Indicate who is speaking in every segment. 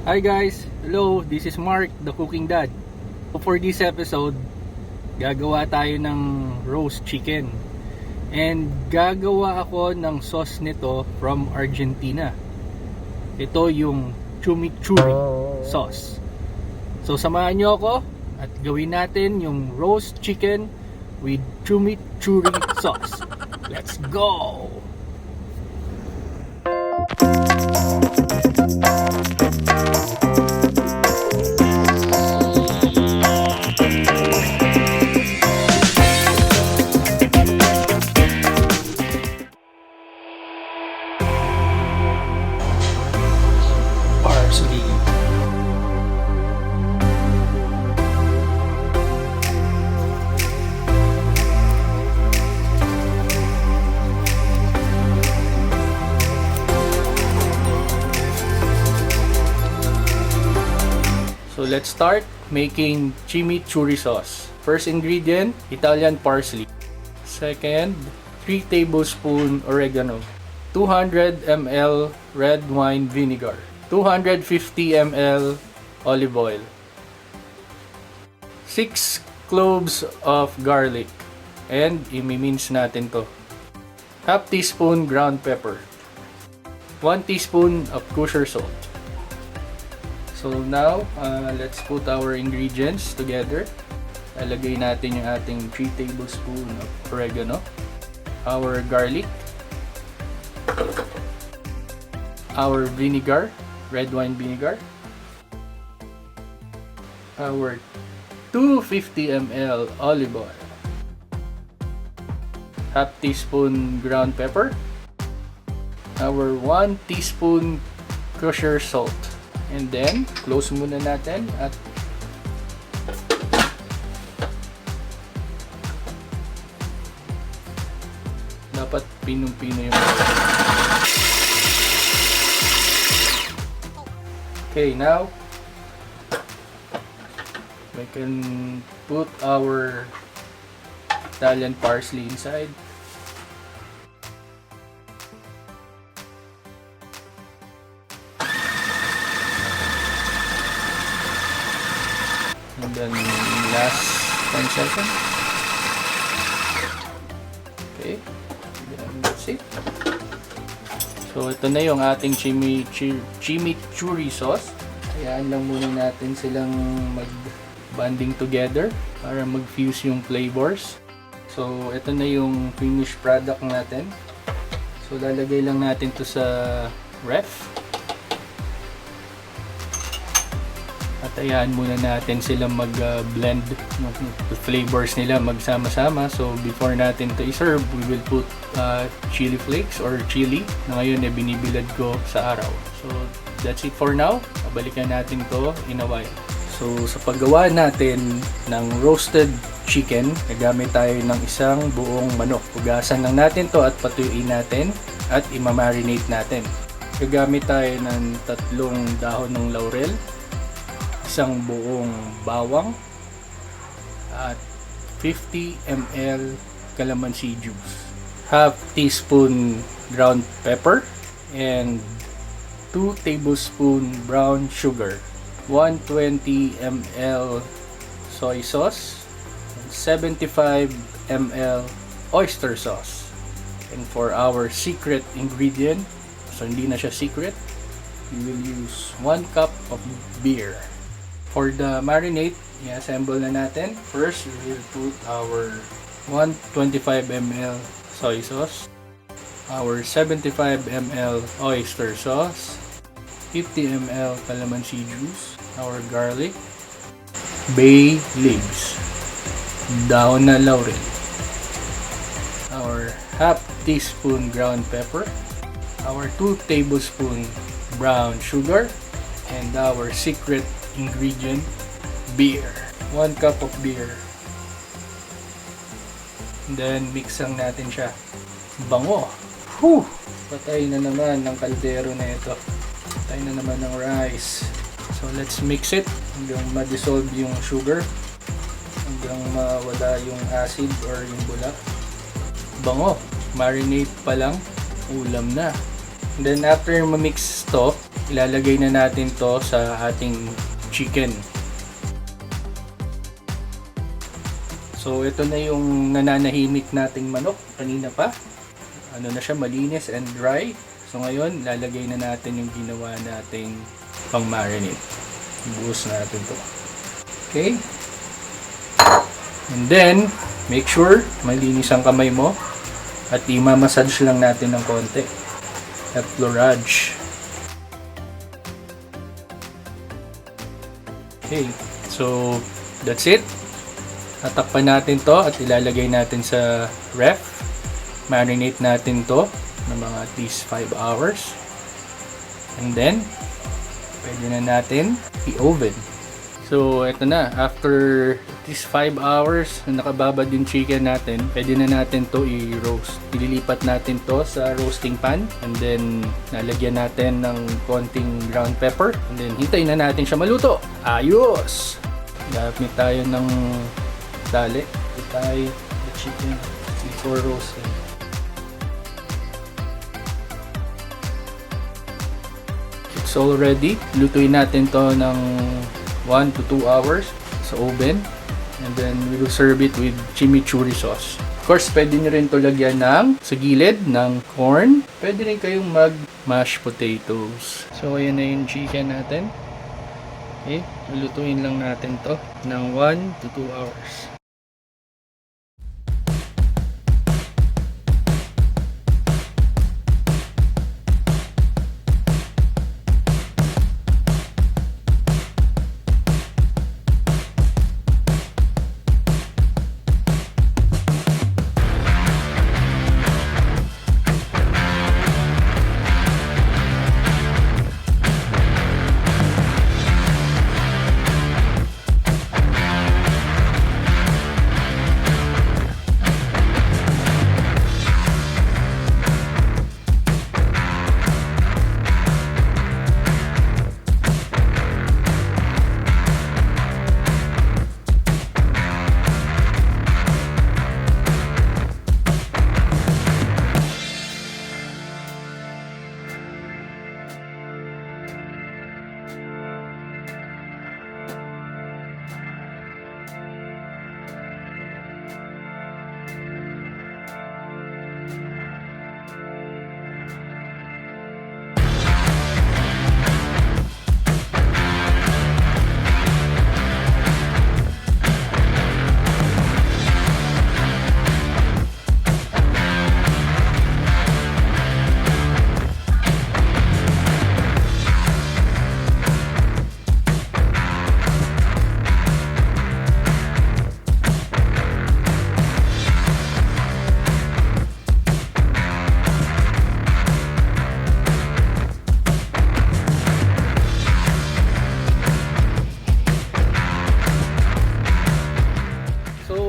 Speaker 1: Hi guys! Hello! This is Mark, the cooking dad. For this episode, gagawa tayo ng roast chicken. And gagawa ako ng sauce nito from Argentina. Ito yung chimichurri sauce. So samahan nyo ako at gawin natin yung roast chicken with chimichurri sauce. Let's go! Parsley. So let's start making chimichurri sauce. First ingredient, Italian parsley. Second, 3 tablespoon oregano. 200 ml red wine vinegar. 250 ml olive oil. 6 cloves of garlic. And imi-mince natin to. Half teaspoon ground pepper. 1 teaspoon of kosher salt. So now, let's put our ingredients together. Lalagay natin yung ating 3 tablespoon of oregano, our garlic, our vinegar, red wine vinegar, our 250 ml olive oil, half teaspoon ground pepper, our 1 teaspoon kosher salt. And then, close muna natin at dapat pinong-pino yung Okay, now we can put our Italian parsley inside. And then last 10 seconds. Okay, that's it. So ito na yung ating chimichurri sauce. Hayaan lang muna natin silang mag-bonding together para mag-fuse yung flavors. So ito na yung finished product natin. So lalagay lang natin to sa ref. At ayan muna natin silang mag-blend ng flavors nila magsama-sama. So before natin to i-serve, we will put chili flakes or chili na ngayon binibilad ko sa araw. So that's it for now. Balikan natin to in a while. So sa paggawa natin ng roasted chicken, nagamit tayo ng isang buong manok. Hugasan lang natin to at patuyuin natin at imamarinate natin. Gagamit tayo ng 3 dahon ng laurel, isang buong bawang at 50 ml calamansi juice, half teaspoon ground pepper and 2 tablespoon brown sugar, 120 ml soy sauce, 75 ml oyster sauce. And for our secret ingredient, so hindi na siya secret, we will use 1 cup of beer. For the marinade, i-assemble na natin. First, we will put our 125 ml soy sauce, our 75 ml oyster sauce, 50 ml calamansi juice, our garlic, bay leaves, dahon na laurel, our half teaspoon ground pepper, our 2 tablespoon brown sugar, and our secret ingredient, beer. 1 cup of beer. And then mix lang natin siya. Bango. Whew! Patay na naman ng kaldero na ito. Patay na naman ng rice. So let's mix it hanggang ma-dissolve yung sugar, hanggang mawala yung acid or yung bula. Bango. Marinate pa lang, ulam na. And then after ma-mix to, ilalagay na natin to sa ating chicken. So ito na yung nananahimik nating manok kanina pa. Ano na siya, malinis and dry. So ngayon, lalagay na natin yung ginawa nating pang marinade. Buhos natin to. Okay? And then, make sure malinis ang kamay mo at i-massage lang natin ng konti. At florage. Okay, so that's it. Tatakpan natin to at ilalagay natin sa ref. Marinate natin to ng mga at least 5 hours. And then, pwede na natin i-oven. So, ito na. After at least 5 hours na nakababad yung chicken natin, pwede na natin to i-roast. Ililipat natin to sa roasting pan. And then, nalagyan natin ng konting ground pepper. And then, hintayin na natin siya maluto. Ayos! Gamit tayo ng tali. Itay the chicken before roasting. It's all ready. Lutuin natin to ng 1 to 2 hours sa oven. And then, we will serve it with chimichurri sauce. Of course, pwede nyo rin to lagyan ng sa gilid ng corn. Pwede rin kayong mag-mashed potatoes. So, ayan na yung chicken natin. Okay, lutuin lang natin to ng 1 to 2 hours.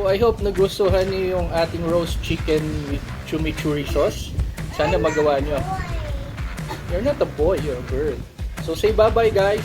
Speaker 1: I hope nagustuhan niyo yung ating roast chicken with chimichurri sauce. Sana magawa niyo. You're not a boy, you're a girl. So say bye-bye guys.